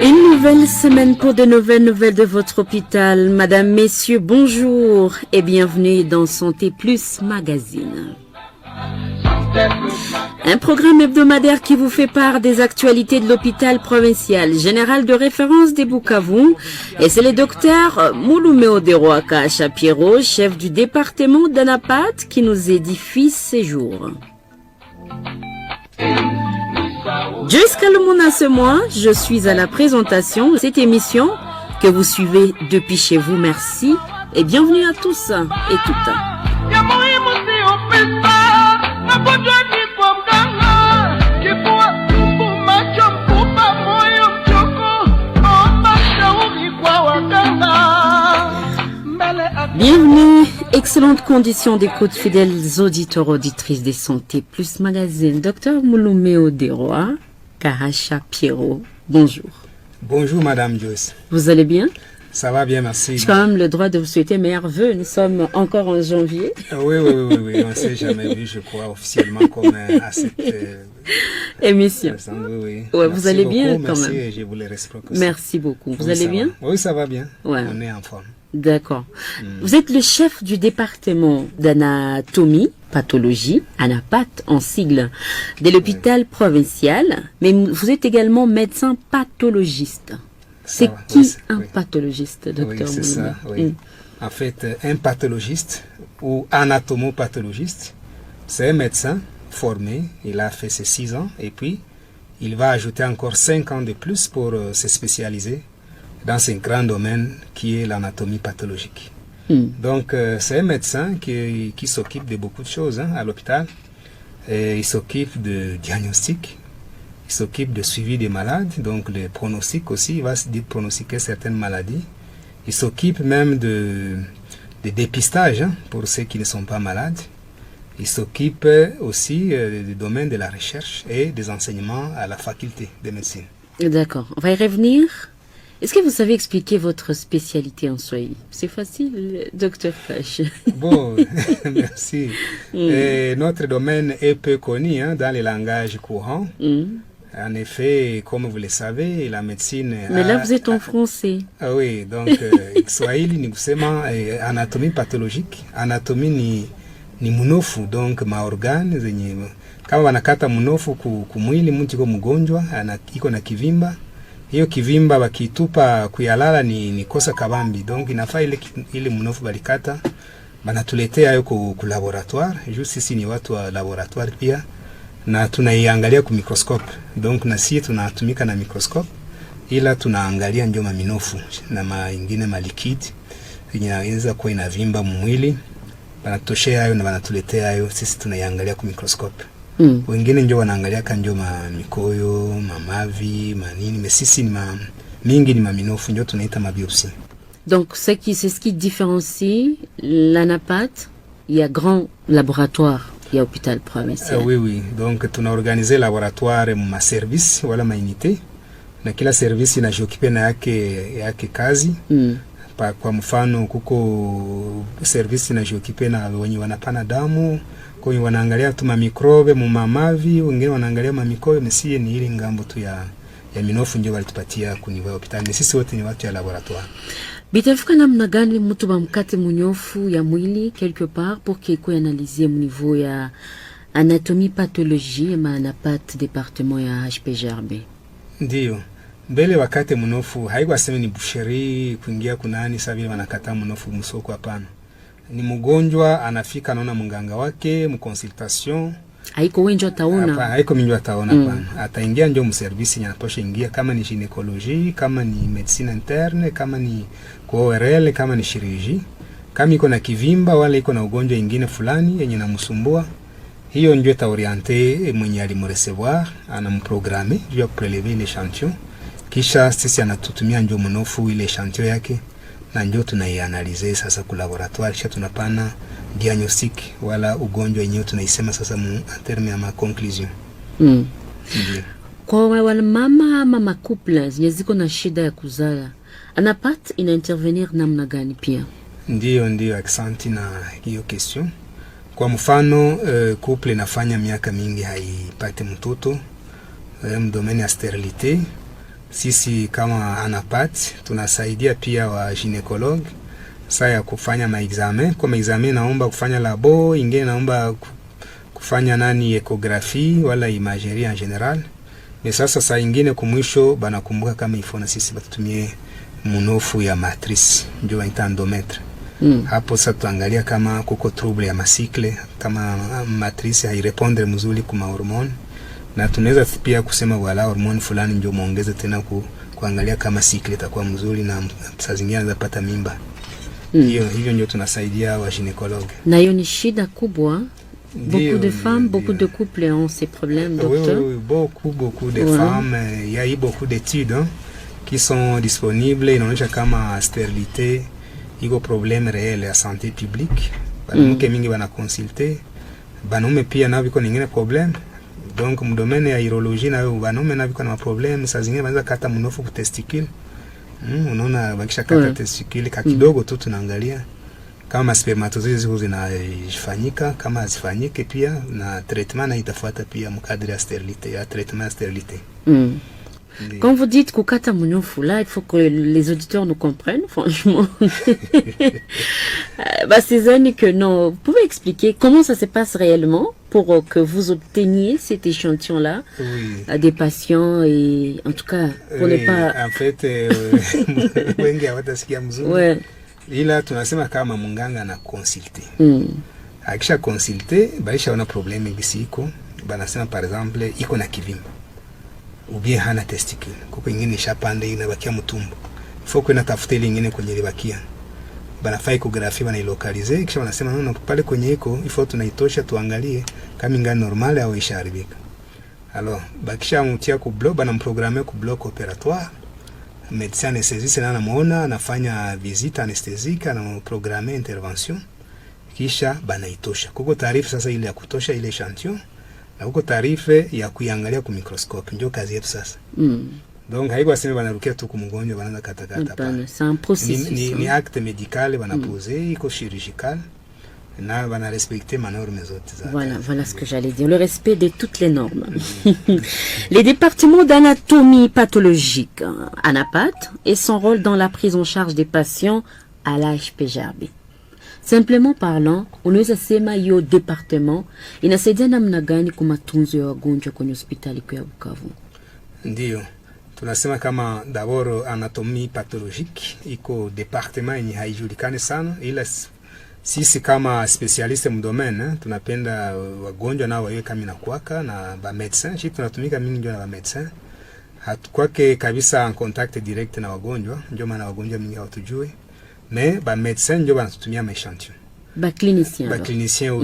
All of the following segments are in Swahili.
Une nouvelle semaine pour de nouvelles nouvelles de votre hôpital. Madame, messieurs, bonjour et bienvenue dans Santé Plus Magazine. Un programme hebdomadaire qui vous fait part des actualités de l'hôpital provincial général de référence des Bukavu. Et c'est le docteur Mouloumeo Deroaka Chapiero, chef du département d'Anapat, qui nous édifie ces jours. Jusqu'à le moment ce mois, je suis à la présentation de cette émission que vous suivez depuis chez vous. Merci et bienvenue à tous et toutes. Bienvenue, excellentes conditions d'écoute, fidèles auditeurs, auditrices des Santé Plus Magazine. Docteur Mouloumeo Deroa Chapiero, bonjour. Bonjour Madame Joyce. Vous allez bien? Ça va bien, merci. J'ai quand même le droit de vous souhaiter meilleurs vœux. Nous sommes encore en janvier. Oui, on ne s'est jamais vu, je crois, officiellement comme à cette émission. Oui. Ouais, vous allez bien beaucoup, quand merci, même. Et je vous le respecte aussi. Merci beaucoup. Vous Oui, allez ça bien? va. Oui, ça va bien. Ouais. On est en forme. D'accord. Vous êtes le chef du département d'anatomie, pathologie, ANAPAT en sigle, de l'hôpital provincial, mais vous êtes également médecin pathologiste. C'est qui un pathologiste, docteur? Oui, c'est ça, oui. En fait, un pathologiste ou anatomopathologiste, c'est un médecin formé, il a fait ses 6 ans, et puis il va ajouter encore 5 ans de plus pour se spécialiser dans ce grand domaine qui est l'anatomie pathologique. Donc, c'est un médecin qui s'occupe de beaucoup de choses à l'hôpital. Il s'occupe de diagnostic, il s'occupe de suivi des malades, donc le pronostic aussi, il va se pronostiquer certaines maladies. Il s'occupe même de dépistage pour ceux qui ne sont pas malades. Il s'occupe aussi du domaine de la recherche et des enseignements à la faculté de médecine. D'accord, on va y revenir. Est-ce que vous savez expliquer votre spécialité en Swahili? C'est facile, docteur Cash. Bon, merci. Et notre domaine est peu connu dans les langages courants. En effet, comme vous le savez, la médecine... Mais là, vous êtes en français. Ah oui, donc Swahili ni kusema anatomie pathologique. Anatomie ni munofu, donc maorgane zenye kama wanakata munofu kumwili mtu iko mgonjwa, iko na kivimba. Hiyo kivimba wakitupa kuyalala ni kosa kabambi. Donc inafaa ile munofu balikata banatuletea hayo ku laboratoire. Juu sisi ni watu wa laboratoire pia na tunaiangalia ku microscope. Donc na sisi tunatumika na microscope ila tunaangalia ndio maminofu na mengine malikidi inaweza kuwa inavimba mwili. Banatoshea hayo na banatuletea hayo, sisi tunaiangalia ku microscope. Wengine ndio wanaangalia kanjo mikoyo, mamavi, manini, mais sisi mingi ni maminofu ndio tunaita mabiopsie. Donc c'est ce qui différencie l'ANAPAT. Il y a grand laboratoire, il y a hôpital provincial. Oui, donc tuna organiser laboratoire ma service wala ma unité. Na kila service inajiokipe na yake kazi. Kwa mfano kuko service inajiokipe na wenye wanapana damu, kwenye wanaangalia tu mamikrobe mumamavi, wengine wanaangalia mamikoyo. Mesie ni ile ngambo tu ya minofu ndio walitupatia kuniwa hospitali. Sisi wote ni watu ya laboratoire. Bitafuka namna gani mtu bamkate munyofu ya mwili quelque part pour qu'il ait analysé au niveau ya anatomie pathologie ma ANAPAT département ya HPGRB? Ndio. Mbele wakati munofu haiko aseme ni busheri kuingia kunani sabi wanakata munofu musoko, hapana. Ni mgonjwa anafika anaona mganga wake mconsultation. Haiko wenjo taona. Haiko minjo taona hapana. Ataingia ndio mservice yanatosha ingia, kama ni gynecologie, kama ni medicine interne, kama ni ORL, kama ni chirurgie. Kama iko na kivimba wala iko na ugonjwa ingine fulani yenye namsumbua, hiyo ndio taoriente mwenye alimrecevoir, anamprograme juu ya prelever l'échantillon. Kisha sisi anatutumia ndio mnofu ile echantillon yake na ndio tunaianalize sasa ku laboratoire, kisha tunapana diagnostic wala ugonjwa yenyewe tunaisema sasa en terme ya ma conclusion. Kwa wale mama couple ziko na shida ya kuzala, ANAPAT ina intervenir namna gani pia? Ndio accent na hiyo question. Kwa mfano couple inafanya miaka mingi haipate mtoto, mdomeni ya sterilite, sisi kama ANAPAT tunasaidia pia wa ginekologue saa ya kufanya maexamen. Kwa maexamen naomba kufanya labo, ingine naomba kufanya ekografi wala imagerie en general. Mais sasa saa ingine kumwisho banakumbuka kama ifona sisi batutumie munofu ya matrice, ndio wanaita endometre. Hapo sasa tuangalia kama kuko trouble ya masikle, kama matrice hairepondre mzuri kuma hormone, na tunaweza pia kusema wala hormone fulani ndio muongeze tena kuangalia kama sikle itakuwa mzuri, na saa zingine anaweza pata mimba. Hiyo ndio tunasaidia wa gynécologue. Na hiyo ni shida kubwa. Beaucoup de femmes, beaucoup de couples ont ces problèmes, docteur. Oui, beaucoup de femmes. Il y a eu beaucoup d'études qui sont disponibles. Inaonyesha kama stérilité iko problème réel ya santé publique. Banamuke mingi bana consulter. Banume pia na biko nyingine problème. Donc mu domaine ya urologie na banume na biko na problème. Saa zingine banza kata mnofu ku testicule. Unaona bakisha kata testicule kidogo tu tunaangalia kama spermatozoides ziko zinafanyika, kama hazifanyike pia na traitement na itafuata pia mkadri ya sterilité, ya traitement ya sterilité. Quand vous dites kukata mnofu là, il faut que les auditeurs nous comprennent, franchement. C'est zone que non. Vous pouvez expliquer comment ça se passe réellement pour que vous obteniez cet échantillon-là à des patients et en tout cas pour ne pas. En fait, wengi hawatasikia mzuri. Ila tunasema kama munganga na consulter. Akisha consulter, baisha ona probleme gisiko, banasema par exemple iko na kivimba. Ubie hana testicule. Kuko ingine ishapande inabakia mtumbo. Foko inatafuta ile ingine kwenye libakia. Banafai ecography banailokalize, kisha wanasema no pale kwenye iko, ifo tunaitosha tuangalie kama ingani normal au isharibika. Alors, bakisha mutia ku bloc, banamprogrammer ku bloc opératoire. Médecin anesthésiste na anamuona, anafanya visite anesthésique, anaprogrammer intervention, kisha banaitosha. Kuko taarifa sasa ile ya kutosha ile échantillon, na kuko taarifa ya kuiangalia kwa microscope, ndio kazi yetu sasa. Donc haiko aseme banarukia tu kumgonjwa banaanza katakata hapana. C'est un processus. Ni acte médical banapose, iko chirurgical. Na bana respecter ma norme zote za. Voilà ce que j'allais dire, le respect de toutes les normes. Les départements d'anatomie pathologique, ANAPAT, et son rôle dans la prise en charge des patients à l'HPGRB. Simplement parlant, unaweza sema hiyo departement inasaidia namna gani kwa matunzo ya wagonjwa kwenye hospitali kuu ya Bukavu? Ndio. Tunasema kama d'abord anatomie pathologique iko departement yenye haijulikani sana, ila sisi kama specialiste mdomaine tunapenda wagonjwa nao wawe kama inakuwaka na ba médecin. Sisi tunatumika mingi ndio na ba médecin. Hatukwake kabisa en contact direct na wagonjwa, ndio maana wagonjwa mingi hawatujui. Mais ba médecin ndio banatutumia échantillon. Ba clinicien. Ba clinicien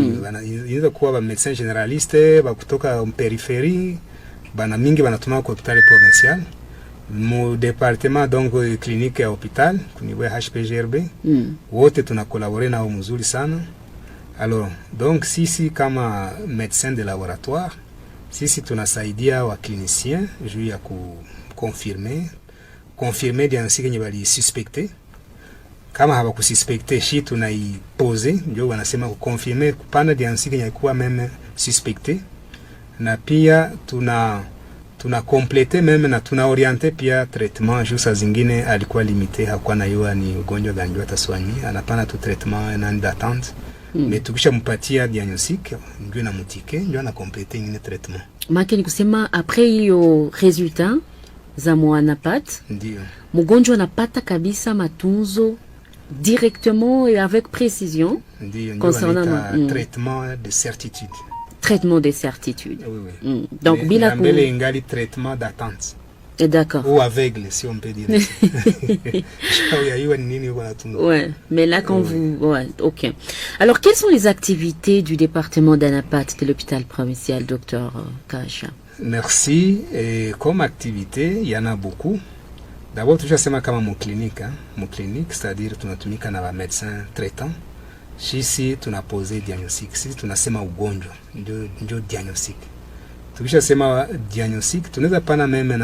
inaweza kuwa ba médecin généraliste, ba kutoka périphérie, bana mingi banatuma kwa hospitali provincial. Mon département donc clinique ya hospital kuniwe HPGRB wote tunakolabore nao mzuri sana. Alors donc sisi kama médecin de laboratoire sisi tunasaidia wa clinicien juu ya confirmer diagnostic yenye bali suspecté. Kama haba kususpecté shi tunaipose, ndio wanasema kuconfirmer kupana diagnostic yenye kuwa meme suspecté, na pia tuna complete meme na tuna orienter pia traitement juu saa zingine alikuwa limité, hakuwa na yua ni ugonjwa gani ataswani, anapana tu traitement na d'attente. Mais tukisha mpatia diagnostic ndio na mutike ndio na complete ingine traitement. Maki ni kusema après hiyo resultat za ANAPAT ndio mgonjwa anapata kabisa matunzo directement et avec précision concernant traitement de certitude. Traitement de certitude. Oui. Donc bila ku ingali traitement d'attente. D'accord. Ou aveugle, si on peut dire. Ouais, mais là quand ok. Alors quelles sont les activités du département d'ANAPAT de l'hôpital provincial, docteur Kacha? Merci. Et comme activité, il y en a beaucoup. D'abord, toujours sema kama mon clinique, c'est-à-dire tunatumika na médecin traitant. Sisi tunapoze diagnostic, sisi tunasema ugonjwa, ndio diagnostic. Tukisha sema diagnostic, tunaweza pana meme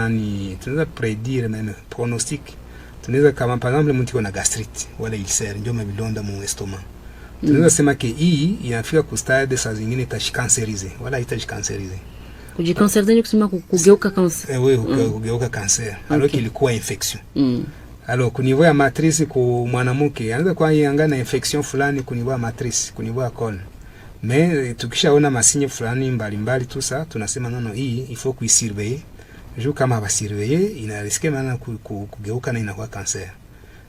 tunaweza prédire meme pronostic. Tunaweza kama par exemple mtu na gastrite wala ulcer, ndio mabilonda mu estomac. Tunaweza sema ke hii inafika ku stade saa zingine itashikanserize wala itashikanserize. Kujikanser zenye kusema kugeuka kanser. Oui, kugeuka kanser. Alors kilikuwa infection. Alors ku niveau ya matrice ku mwanamke anaweza kuwa yangana infection fulani ku niveau ya matrice, ku niveau ya colon. Mais tukishaona masinye fulani mbalimbali tu ça tunasema nono hii il faut kuisurveiller. Juu kama basurveiller ina riske maana kugeuka na inakuwa kanser.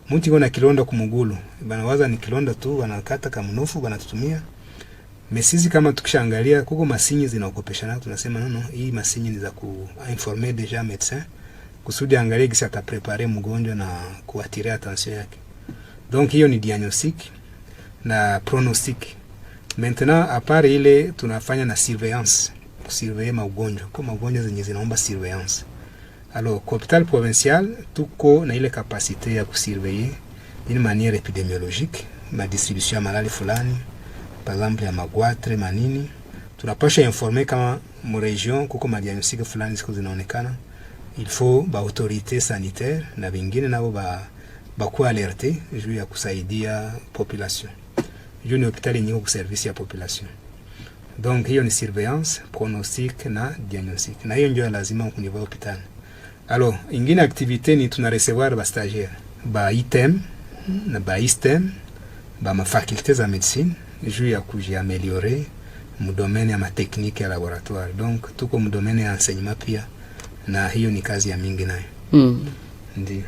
Mtu iko na kilonda kumugulu, banawaza ni kilonda tu, wanakata kama mnofu banatutumia. Mesizi kama tukishaangalia kuko masinyi zinaokopeshana, tunasema nono hii masinyi ni za kuinformer deja médecin kusudi angalie kisa ta préparer mgonjwa na kuatirer attention yake. Donc hiyo ni diagnostic na pronostic. Maintenant à part ile tunafanya na surveillance, kusurveiller magonjwa, kwa magonjwa zenye zinaomba surveillance. Alors, l'hôpital provincial, tuko na ile capacité ya kusurveiller d'une manière épidémiologique ma distribution ya malali fulani, par exemple ya magwatre manini. Tunapasha informer kama mu region kuko madiagnostic fulani ziko zinaonekana. Il faut ba autorité sanitaire na vingine nabo ba ku alerter juu ya kusaidia population. Juu ni hospitali nyingi ku service ya population. Donc hiyo ni surveillance, pronostic na diagnostic. Na hiyo ndio lazima ku niveau hospitali. Alors, ingine activité ni tuna recevoir ba stagiaire, ba item, na ba istem, ba ma faculté za médecine, juu ya kujiaméliorer mu domaine ya ma technique ya laboratoire. Donc, tuko mu domaine ya enseignement pia, na hiyo ni kazi ya mingi nayo. Ndi.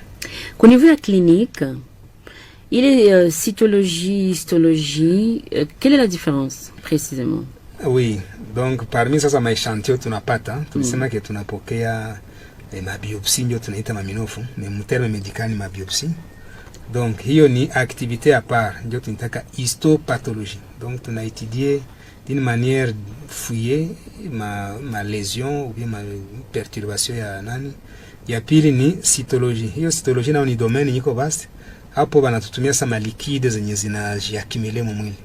Kwa niveau ya clinique, il est cytologie, histologie, quelle est la différence précisément? Oui, donc parmi sasa ma échantillon tunapata, tulisema ke tunapokea mabiopsie ndio tunaita maminofu, mais mu terme médical ni mabiopsie. Donc hiyo ni activité à part, ndio tunataka histopathologie. Donc tuna étudier d'une manière fouillée ma lésion ou bien ma perturbation ya nani. Ya pili ni cytologie. Hiyo cytologie nao ni domaine iko vaste. Hapo banatutumia sama liquide zenye zinajiaccumuler mu mwili.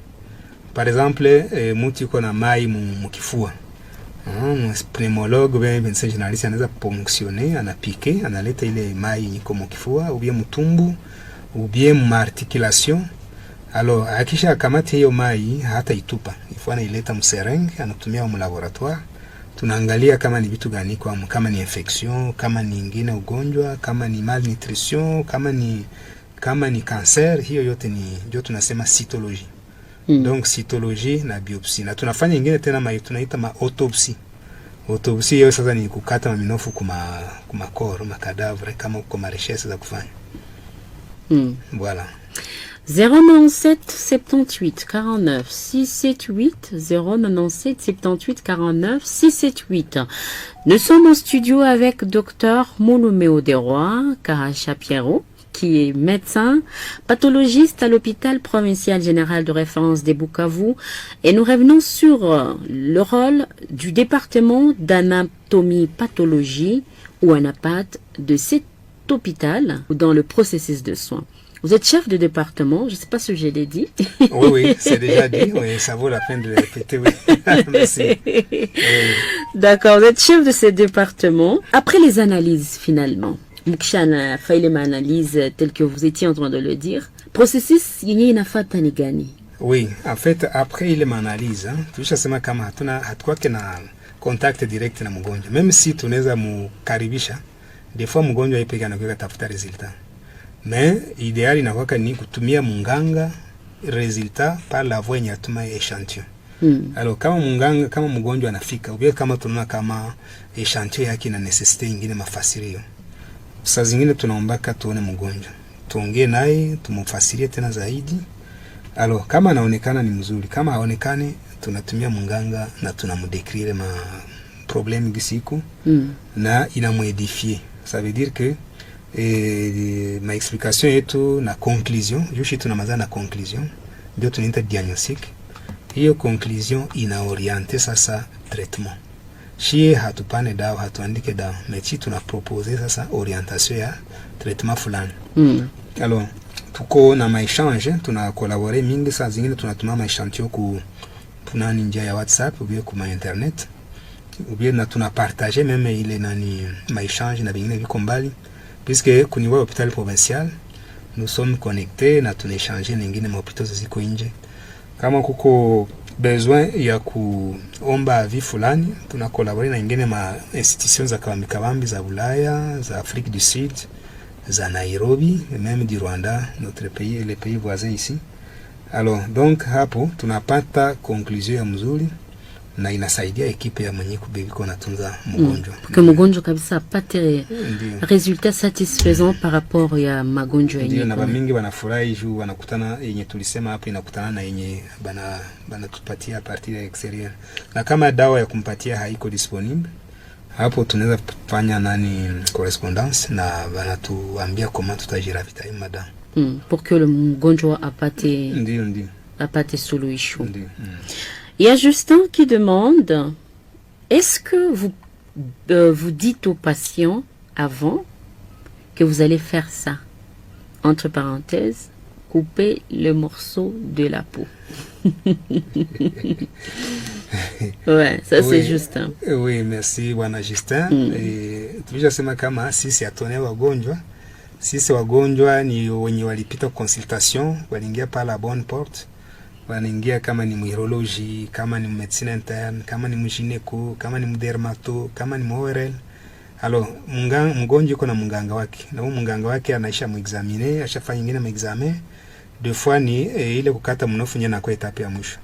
Par exemple, mtu yuko na mai mu kifua. Pneumologue ben médecin généraliste anaweza ponctionner, anapike, analeta ile mai iko mu kifua ou bien mtumbu ou bien mu articulation. Alors akisha kamati hiyo mai hata itupa. Ifana ileta mserenge, anatumia mu laboratoire. Tunaangalia kama ni vitu gani kwa kama ni infection, kama ni ingine ugonjwa, kama ni malnutrition, kama ni cancer, hiyo yote ni ndio tunasema cytologie. Donc cytologie na biopsie. Na tunafanya ingine tena tunaita autopsie. Autopsie hiyo sasa ni kukata maminofu kuma corps, makadavre kama kwa recherche za kufanya. Voilà. 097 78 49 678 097 78 49 678. Nous sommes en studio avec Dr Monumeo Deroy Karacha Pierrot, qui est médecin pathologiste à l'hôpital provincial général de référence des Bukavu, et nous revenons sur le rôle du département d'anatomie pathologie ou ANAPAT de cet hôpital dans le processus de soins. Vous êtes chef de département, je ne sais pas si je l'ai dit. Oui, c'est déjà dit, oui, ça vaut la peine de le répéter, oui. Merci. Oui. D'accord, vous êtes chef de ce département. Après les analyses, finalement, Mukshana fait les analyses telles que vous étiez en train de le dire. Processus, il y a une fata ni gani? Oui, en fait, après ile maanalyse, tulishasema kama hatukuwa na contact direct na mgonjwa. Même si tunaweza mukaribisha, des fois mgonjwa yepeke anakuwa tafuta resultat. Mais idéal inakuwa ni kutumia munganga resultat par la voie ya tuma échantillon. Alors kama mgonjwa anafika, ubia kama tunaona kama échantillon yake ina necessité ingine mafasirio. Saa zingine tunaombaka tuone mgonjwa. Tuongee naye, tumfasirie tena zaidi. Alors kama anaonekana ni mzuri, kama haonekani tunatumia munganga na tunamdécrire ma problème gisiku na inamwedifier. Ça veut dire que ma explication yetu na conclusion, jushi tunamaza na conclusion, ndio tunaita diagnostic. Hiyo conclusion inaoriente sasa traitement. Shie hatupane dawa, hatuandike dawa, mechi tunapropose sasa orientation ya traitement fulani. Alors, tuko na maéchange, tunakolabore mingi, saa zingine tunatuma maéchantillon ku punani njia ya WhatsApp ou bien kuma internet. Ou bien na tunapartager même ile nani maéchange na bingine biko mbali. Puisque au niveau hôpital provincial, nous sommes connectés na tunaéchanger na ingine mahopitali ziko nje. Kama kuko besoin ya kuomba avi fulani, tunakolabore na ingine ma institutions za kawambi za Ulaya, za Afrique du Sud, za Nairobi, même du Rwanda, notre pays, les pays voisins ici. Alors donc hapo tunapata conclusion ya mzuri na inasaidia ekipe ya mwenye kubebiko natunza mgonjwa. Porque mgonjwa kabisa apate resultat satisfaisant par rapport ya magonjwa yenyewe. Ndio, na bamingi wanafurahi juu wanakutana yenye tulisema hapo inakutana na yenye bana tupatia partir ya exterior. Na kama dawa ya kumpatia haiko disponible, hapo tunaweza kufanya correspondance na banatuambia kama tutajirafita hiyo madawa. Pour que le mgonjwa apate ndio apate suluhisho. Il y a Justin qui demande, est-ce que vous dites aux patients avant que vous allez faire ça? Entre parenthèses, couper le morceau de la peau. Ouais, ça oui, c'est Justin. Oui, merci bwana Justin. Tulijasema kama sisi atone wagonjwa. Sisi wagonjwa ni wenye walipita consultation, waliingia pa la bonne porte. Wanaingia kama ni mwiroloji, kama ni medicine interne, kama ni mgineko, kama ni mdermato, kama ni ORL. Alors mgonjwa yuko na mganga wake, na huyo mganga wake anaisha muexaminer, ashafanya nyingine muexamen. Deux fois ni ile kukata mnofu nyana kwa etape ya mwisho,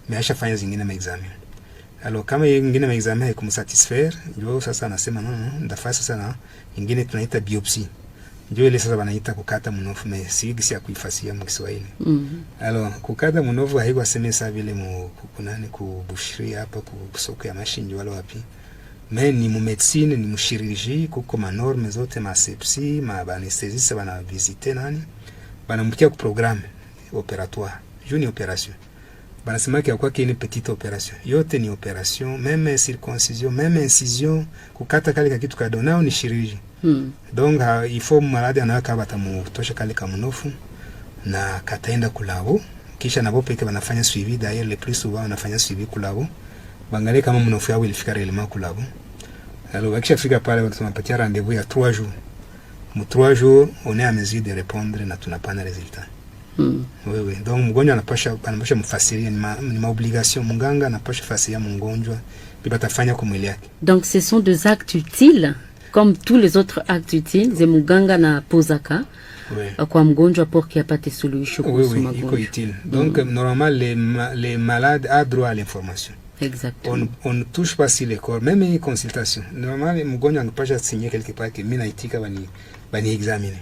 mais ashafanya zingine muexamen. Alors kama nyingine muexamen haikumsatisfaire, ndio sasa anasema ndafaa sasa na nyingine tunaita biopsie. Ndio ile sasa wanaita kukata mnofu, mais si ya kuifasia mu Kiswahili. Alors kukata mnofu haiko semesa vile kunani kubushiri hapa kusoko ya mashinji wala wapi. Mais ni mu medicine, ni mu chirurgie, kuko ma norme zote, ma sepsie, ma anesthésiste bana visiter nani. Bana mpikia ku programme opératoire. Juu ni opération. Bana sema kwa ni petite opération. Yote ni opération, même circoncision, même incision, kukata kale kitu kadonao ni chirurgie. Donc il faut malade anaweka batamutosha kale kamunofu na kataenda kulabo, kisha nabo peke banafanya suivi. D'ailleurs le plus souvent wanafanya suivi kulabo, bangalie kama mnofu yao ilifika réellement kulabo. Alors wakisha fika pale tunapatia rendez-vous ya 3 jours. Mu 3 jours on est à mesure de répondre na tunapana résultat. Oui. Donc mgonjwa anapasha mfasiria, ni maobligation mganga anapasha fasiria mgonjwa bibi atafanya kwa mwili yake. Donc ce sont des actes utiles comme tous les autres actes utiles, ze muganga na pozaka kwa mgonjwa pour qu'il apate suluhisho kuhusu magonjwa. Oui, iko utile. Donc normalement les malades ont droit à l'information. Exactement. On ne touche pas sur les corps, même une consultation. Normalement mgonjwa angepasha signer quelque part que mimi naitika bani examiner.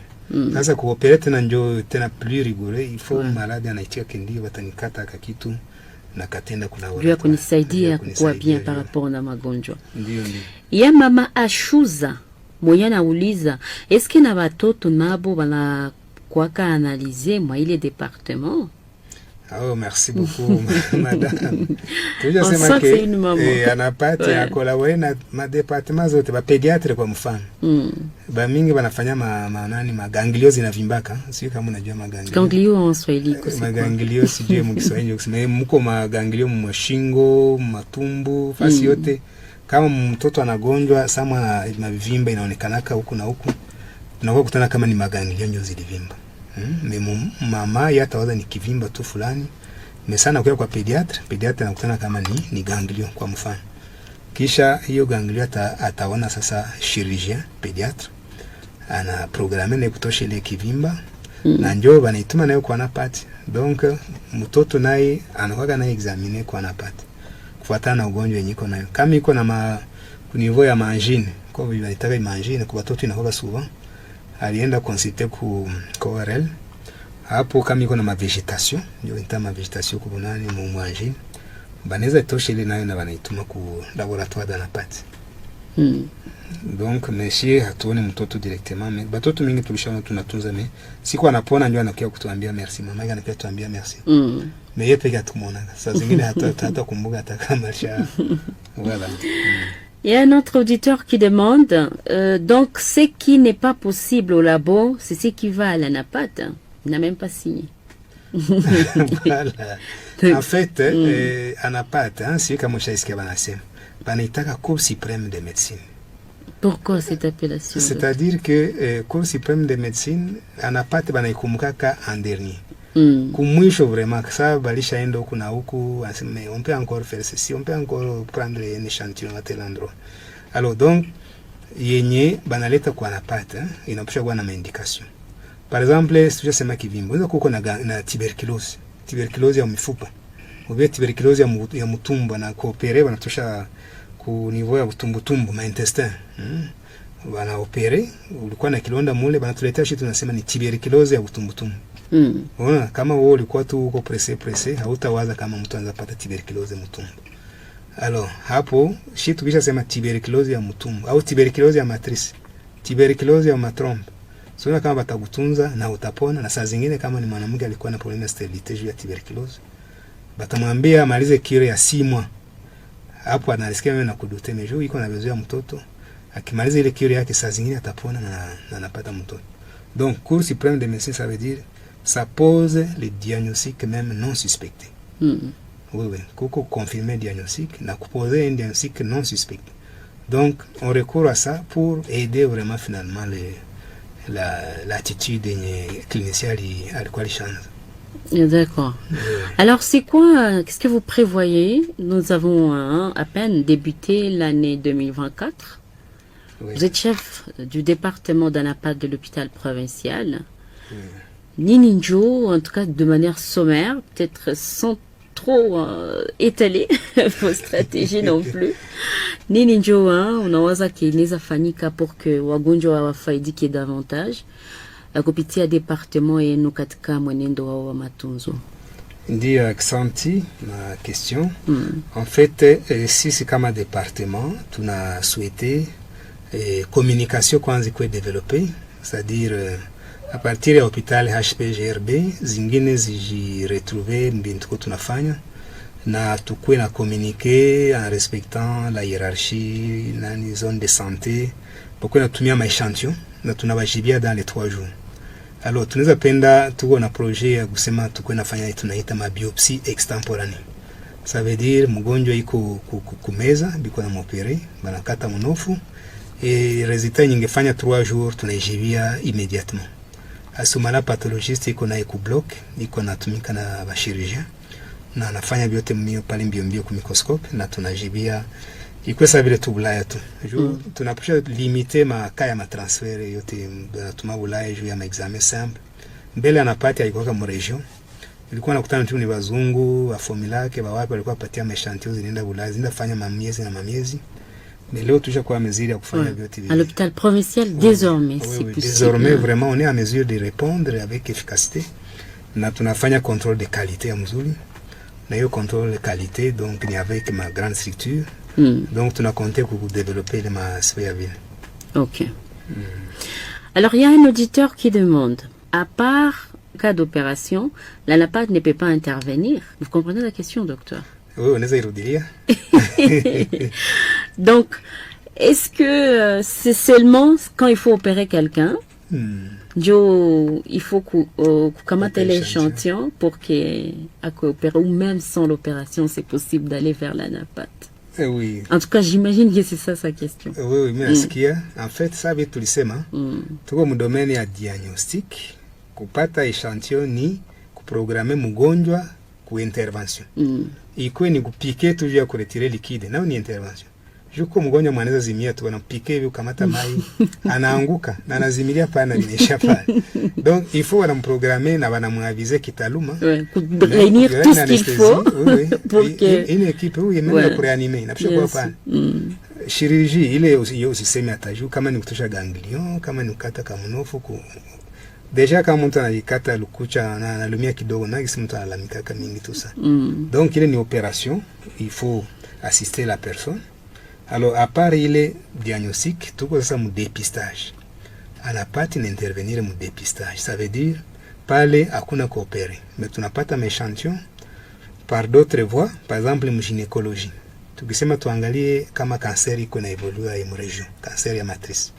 Sasa kuopere tena ndio tena plus rigoureux, il faut malade anaitika kendio batanikata kakitu na katenda kuna wala. Ndio kunisaidia kukua bien par rapport na magonjwa. Ndio. Ya mama Ashuza moya nauliza, est-ce que na batoto nabo bana kwaka analyser mwa ile département? Oh, merci beaucoup madame. Tuja sema ke anapati akolabore na ma département zote ba pédiatre kwa mfano. Ba mingi banafanya ma ganglio zinavimbaka. Sio kama unajua maganglio. Ganglio en Swahili kwa sababu. Maganglio sijui mu Kiswahili kusema mko maganglio mu shingo, matumbo, fasi yote. Kama mtoto anagonjwa sama mavimba inaonekanaka huku na huku, tunakuwa kutana kama ni maganglio ndio zilivimba. Mama yatawaza ni kivimba tu fulani. Mesana kwa pediatre anakutana kama ni ganglio kwa mfano. Kisha hiyo ganglio ataona sasa chirurgien pediatre ana programme na kutosha ile kivimba na njoo banaituma nayo kwa napati. Donc mtoto naye anakuwa na examiner kwa napati kufuatana na ugonjwa yenye iko nayo. Kama iko na niveau ya mangine, kwa hivyo inataka mangine kwa watoto inakuwa souvent alienda consulter ku ORL. Hapo kama iko na vegetation, ndio intama vegetation kwa nani mu mangine, banaweza tosha ile nayo na banaituma ku laboratoire de la pâte. Donc monsieur hatuone mtoto directement, mais batoto mingi tulishaona tunatunza, mais siku anapona ndio anakuja kutuambia merci, mama yake anakuja kutuambia merci. Mais yeye peke atumona saa zingine hata kumbuka hata kama sha voilà. Il y a un autre auditeur qui demande, donc ce qui n'est pas possible au labo, c'est ce qui va à la NAPAT. Il n'a même pas signé. Voilà. En fait, ANAPAT, c'est comme je sais ce banitaka Cour suprême de médecine. Pourquoi cette appellation? C'est-à-dire que Cour suprême de médecine, ANAPAT banaikumukaka en dernier. Kumwisho vraiment ça balishaenda huku na huku, anasema on peut encore faire ceci, on peut encore prendre un échantillon à tel endroit. Alors donc yenye banaleta kwa napata inapaswa kuwa na indication. Par exemple, si tunasema kivimbo, unaweza kuko na tuberculosis ya mifupa. Ubia tuberculosis ya mtumbo na koopere banatosha ku niveau ya utumbo ma intestin. Bana opere, ulikuwa na kilonda mule banatuletea shit tunasema ni tuberculosis ya utumbo. Unaona kama wewe ulikuwa tu uko presse hautawaza kama mtu anaweza pata tuberculosis ya mtumbo. Alors hapo shit tukisha sema tuberculosis ya mtumbo au tuberculosis ya matrice, tuberculosis ya matrombe. Sio kama batakutunza na utapona, na saa zingine kama ni mwanamke alikuwa na problem ya sterilite juu ya tuberculosis, batamwambia amalize cure ya 6 mois. Hapo analisikia mimi na kudute mejo iko na besoin ya mtoto. Akimaliza ile cure yake saa zingine atapona na anapata mtoto. Donc cours suprême de médecine ça veut dire ça pose le diagnostic même non suspecté. Oui, kuko confirmer diagnostic na kuposer un diagnostic non suspecté. Donc on recourt à ça pour aider vraiment finalement l'attitude des cliniciens alikuwa change. D'accord. Alors c'est quoi, qu'est-ce que vous prévoyez? Nous avons à peine débuté l'année 2024. Oui. Vous êtes chef du département d'ANAPAT de l'hôpital provincial. Oui. Nininjo, en tout cas de manière sommaire, peut-être sans trop étaler vos stratégies non plus. Nininjo, unaweza kinaweza fanyika pour que wagonjwa wafaidike davantage kupitia departement yenu katika mwenendo wa matunzo. Ndio, accenti ma question. En fait, sisi kama département tuna souhaité communication kwanza kwa développer, c'est-à-dire à partir ya hopital HPGRB zingine zijiretrouver mbintuko tunafanya na tukue na communiquer en respectant la hiérarchie na zone de santé, pourquoi natumia ma échantillon na tunawajibia dans les 3 jours. Alors tunaweza penda tuko na projet ya kusema tukue nafanya tunaita ma biopsie extemporanée. Ça veut dire mgonjwa iko kumeza biko na mopere banakata mnofu et résultat nyingefanya 3 jours tunajibia immédiatement. Asumala pathologiste iko na block iko natumika na bashirurgien na anafanya biote mbio pale mbio ku microscope na tunajibia iko sawa vile tu Bulaya tu. Tunapasha limiter makaya ma transfer yote tunatuma Bulaya juu ya examen simple. Mbele anapata iko kama region. Ilikuwa nakutana tu ni wazungu wa formula yake wapi walikuwa patia mashantio zinaenda Bulaya zinda fanya mamiezi na mamiezi. Mais là, toujours quoi à mesure de faire à l'hôpital provincial désormais. Oui, désormais vraiment on est à mesure de répondre avec efficacité. Na tunafanya contrôle de qualité à mzuri. Na hiyo contrôle de qualité donc ni avec ma grande structure. Donc tu as compté pour développer ma sphère ville. OK. Alors il y a un auditeur qui demande, à part cas d'opération, l'ANAPAT ne peut pas intervenir. Vous comprenez la question, docteur? Oui, on est à dire. Donc, est-ce que c'est seulement quand il faut opérer quelqu'un, il faut commenter l'échantillon pour qu'il opère, ou même sans l'opération, c'est possible d'aller vers l'ANAPAT? Oui. En tout cas, j'imagine que c'est ça sa question. Oui, mais ce qu'il y a, en fait, ça veut tout le sema. Tout comme domaine ya diagnostic, kupata échantillon ni kuprogrammer mgonjwa ku intervention. Ikuwe ni kupike tu ya kuretire liquide, nao ni intervention. Juko mgonjwa mwanaweza zimia tu anampike hivi kamata mai anaanguka na anazimilia pana nimesha pale. Donc il faut wanamprogrammer na wanamwaviser kitaluma. Réunir tout ce qu'il faut pour que une équipe même pour réanimer na pia pale. Chirurgie ile usiseme ataju kama ni kutosha ganglion, kama ni kukata kamunofu ku deja kama mtu anajikata lukucha na analumia kidogo na kisi mtu analamika kama mingi tout ça. Donc il y a une opération, il faut assister la personne. Alors à part ile diagnostic, tout ça mu dépistage. Anapati n'intervenir mu dépistage, ça veut dire pale hakuna coopérer, mais tunapata échantillon par d'autres voies, par exemple mu gynécologie. Tukisema tuangalie kama cancer iko na evolue mu region, cancer ya matrice.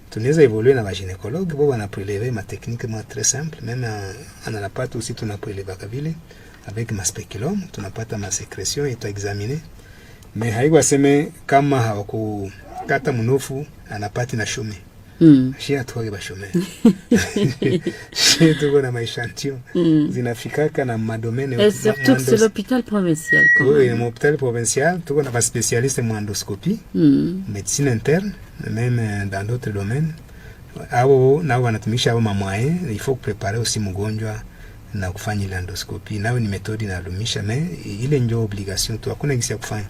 Tunaweza évoluer na gynécologue, bo wana prélever ma technique moi très simple, même en ANAPAT aussi tuna prélever kabile avec ma spéculum, tunapata ma sécrétion et tu examiner. Mais haiko aseme kama hawakukata mnofu anapati na shome. shia tuwage bashomeri shia tuko na maishantio zinafikaka na madomene. Et surtout que c'est l'hôpital provincial. Oui, l'hôpital provincial tuko na ba spécialiste en endoscopie, médecine interne, même dans d'autres domaines. Abo na wanatumisha abo mamwaye, il faut préparer aussi mgonjwa na kufanya endoscopie. Nao ni méthode inalumisha, mais ile ndio obligation tu, hakuna gisi ya kufanya.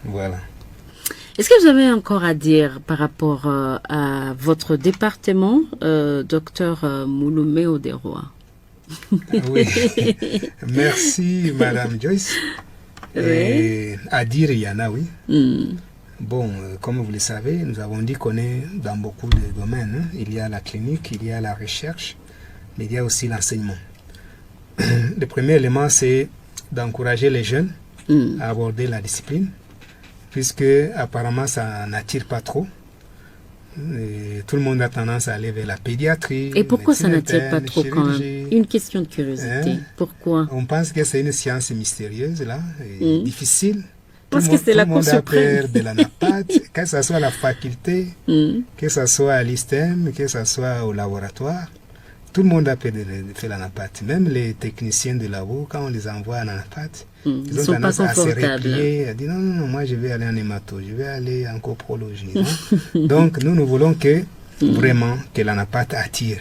Voilà. Est-ce que vous avez encore à dire par rapport à votre département, docteur Mouloumé Oderoa? Oui, merci Madame Joyce. Et à dire, il y en a, oui. Bon, comme vous le savez, nous avons dit qu'on est dans beaucoup de domaines. Il y a la clinique, il y a la recherche, mais il y a aussi l'enseignement. Le premier élément, c'est d'encourager les jeunes à aborder la discipline, puisque apparemment ça n'attire pas trop. Et tout le monde a tendance à aller vers la pédiatrie. Et pourquoi ça n'attire pas trop quand même? Une question de curiosité. Pourquoi? On pense que c'est une science mystérieuse, là, et difficile. Parce que c'est la Cour suprême. De la NAPAT, que ce soit à la faculté, que ce soit à l'ISTEM, que ce soit au laboratoire. Tout le monde a peur de faire la NAPAT. Même les techniciens de labo, quand on les envoie à la NAPAT, ils ont tendance à se replier, à dire non, moi je vais aller en hémato, je vais aller en coprologie. Donc nous voulons que vraiment que la NAPAT attire.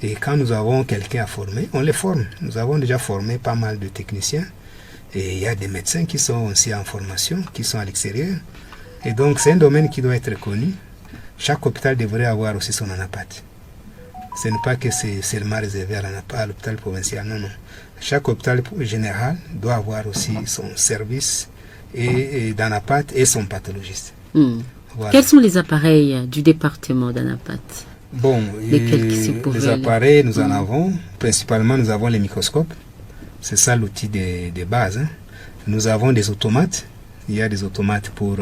Et quand nous avons quelqu'un à former, on les forme. Nous avons déjà formé pas mal de techniciens. Et il y a des médecins qui sont aussi en formation, qui sont à l'extérieur. Et donc c'est un domaine qui doit être connu. Chaque hôpital devrait avoir aussi son ANAPAT. Ce n'est pas que c'est seulement réservé à l'hôpital provincial, non. Chaque hôpital général doit avoir aussi son service et d'ANAPAT et son pathologiste. Voilà. Quels sont les appareils du département d'ANAPAT? Bon, les appareils, nous en avons. Principalement, nous avons les microscopes. C'est ça l'outil de base. Nous avons des automates. Il y a des automates pour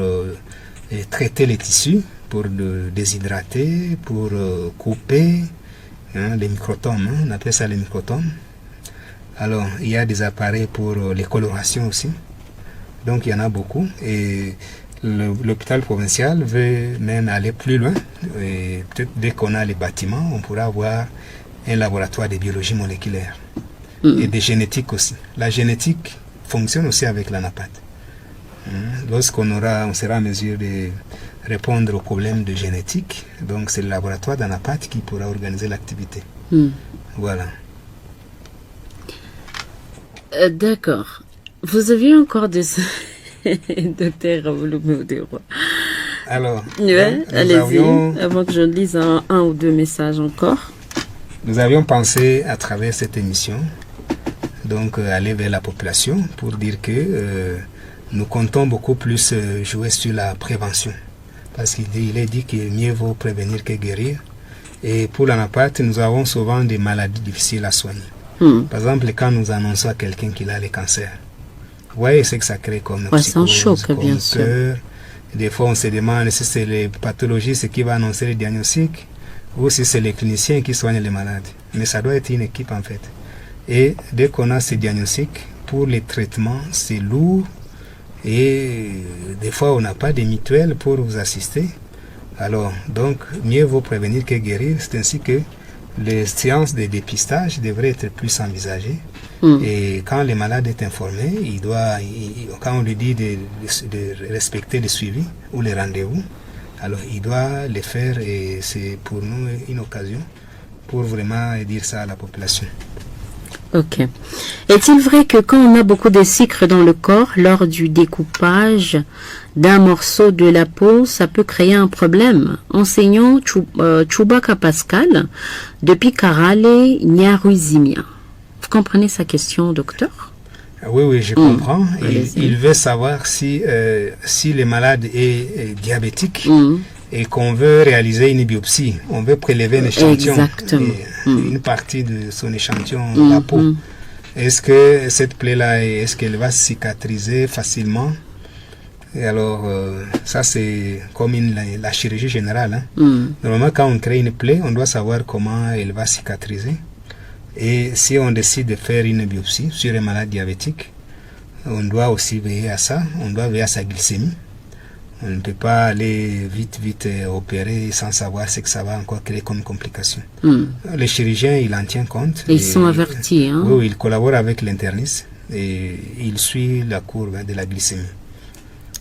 traiter les tissus, pour déshydrater, pour couper. Les microtomes, on appelle ça les microtomes. Alors, il y a des appareils pour les colorations aussi. Donc, il y en a beaucoup. Et l'hôpital provincial veut même aller plus loin. Et peut-être dès qu'on a les bâtiments, on pourra avoir un laboratoire de biologie moléculaire. Et de génétique aussi. La génétique fonctionne aussi avec la NAPAT. Lorsqu'on sera en mesure de répondre aux problèmes de génétique, donc c'est le laboratoire d'ANAPAT qui pourra organiser l'activité. Voilà. D'accord. Vous aviez encore des... Docteur Mouloumé Oderoa. Alors, allez-y, avant que je lise un ou deux messages encore. Nous avions pensé à travers cette émission, donc aller vers la population pour dire que nous comptons beaucoup plus jouer sur la prévention. Parce qu'il est dit que mieux vaut prévenir que guérir. Et pour l'ANAPAT, nous avons souvent des maladies difficiles à soigner. Par exemple, quand nous annonçons à quelqu'un qu'il a le cancer, vous voyez ce que ça crée comme psychose, choc, comme bien peur. sûr. Des fois, on se demande si c'est les pathologistes qui vont annoncer le diagnostic ou si c'est les cliniciens qui soignent les malades. Mais ça doit être une équipe en fait. Et dès qu'on a ces diagnostics, pour les traitements, c'est lourd. Et des fois, on n'a pas de mutuelle pour vous assister. Alors, donc, mieux vaut prévenir que guérir. C'est ainsi que les séances de dépistage devraient être plus envisagées. Et quand le malade est informé, quand on lui dit de respecter le suivi ou les rendez-vous, alors il doit le faire et c'est pour nous une occasion pour vraiment dire ça à la population. Ok. Est-il vrai que quand on a beaucoup de sucre dans le corps, lors du découpage d'un morceau de la peau, ça peut créer un problème? Enseignant Chubaka Pascal, depuis Karale Nyaruzimia. Vous comprenez sa question, docteur? Oui, je comprends. Il veut savoir si le malade est diabétique et qu'on veut réaliser une biopsie. On veut prélever un échantillon, une partie de son échantillon, la peau. Est-ce que cette plaie-là, est-ce qu'elle va cicatriser facilement? Et alors, ça c'est comme la chirurgie générale. Normalement, quand on crée une plaie, on doit savoir comment elle va cicatriser. Et si on décide de faire une biopsie sur un malade diabétique, on doit aussi veiller à ça. On doit veiller à sa glycémie. On ne peut pas aller vite opérer sans savoir ce que ça va encore créer comme complication. Le chirurgien, il en tient compte. Et ils sont avertis. Hein? Oui, il collabore avec l'interniste et il suit la courbe de la glycémie.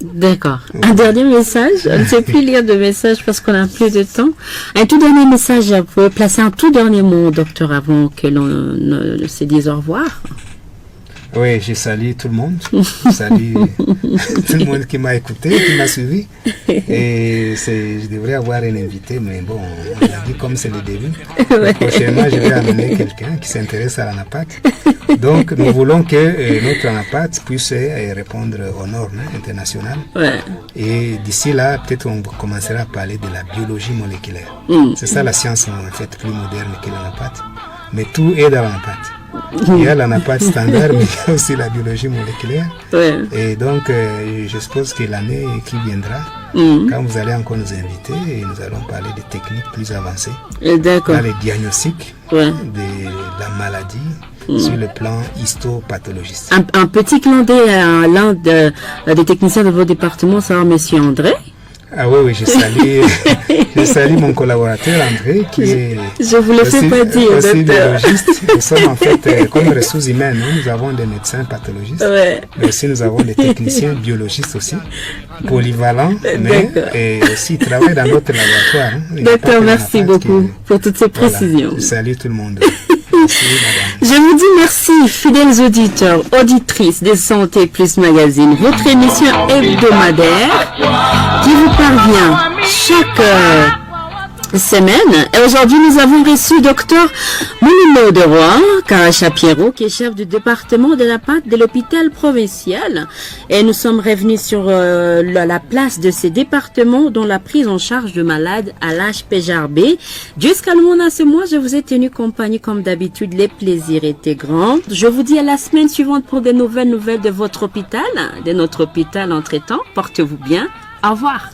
D'accord. Un dernier message. Je ne sais plus lire de message parce qu'on n'a plus de temps. Un tout dernier message. Vous pouvez placer un tout dernier mot, docteur, avant que l'on se dise au revoir. Oui, je salue tout le monde. Je salue tout le monde qui m'a écouté, qui m'a suivi. Et je devrais avoir un invité, mais bon, on a dit comme c'est le début. Ouais. Prochainement, je vais amener quelqu'un qui s'intéresse à la napath. Donc, nous voulons que notre napath puisse répondre aux normes internationales. Ouais. Et d'ici là, peut-être on commencera à parler de la biologie moléculaire. C'est ça la science en fait plus moderne que la napath. Mais tout est dans la napath. Il y a la napath standard, mais il y a aussi la biologie moléculaire. Ouais. Et donc, je suppose que l'année qui viendra, quand vous allez encore nous inviter, nous allons parler de techniques plus avancées. Dans les diagnostics de la maladie sur le plan histopathologiste. Un petit clin d'œil à l'un des techniciens de votre département, c'est Monsieur André. Ah oui, je salue mon collaborateur André qui est je vous le fais pas dire, aussi biologiste. Nous sommes en fait comme ressources humaines, nous avons des médecins pathologistes, mais aussi nous avons des techniciens biologistes aussi, polyvalents, mais et aussi ils travaillent dans notre laboratoire. Docteur, merci beaucoup pour toutes ces précisions. Je salue tout le monde. Je vous dis merci, fidèles auditeurs, auditrices de Santé Plus Magazine, votre émission hebdomadaire qui vous parvient chaque semaine. Et aujourd'hui, nous avons reçu Dr Mounimo de Roy Karacha-Pierrot, qui est chef du département de la napath de l'hôpital provincial. Et nous sommes revenus sur la place de ces départements dans la prise en charge de malades à l'âge PJRB. Jusqu'à le moment ce mois, je vous ai tenu compagnie comme d'habitude. Les plaisirs étaient grands. Je vous dis à la semaine suivante pour des nouvelles de votre hôpital, de notre hôpital entre-temps. Portez-vous bien. Au revoir.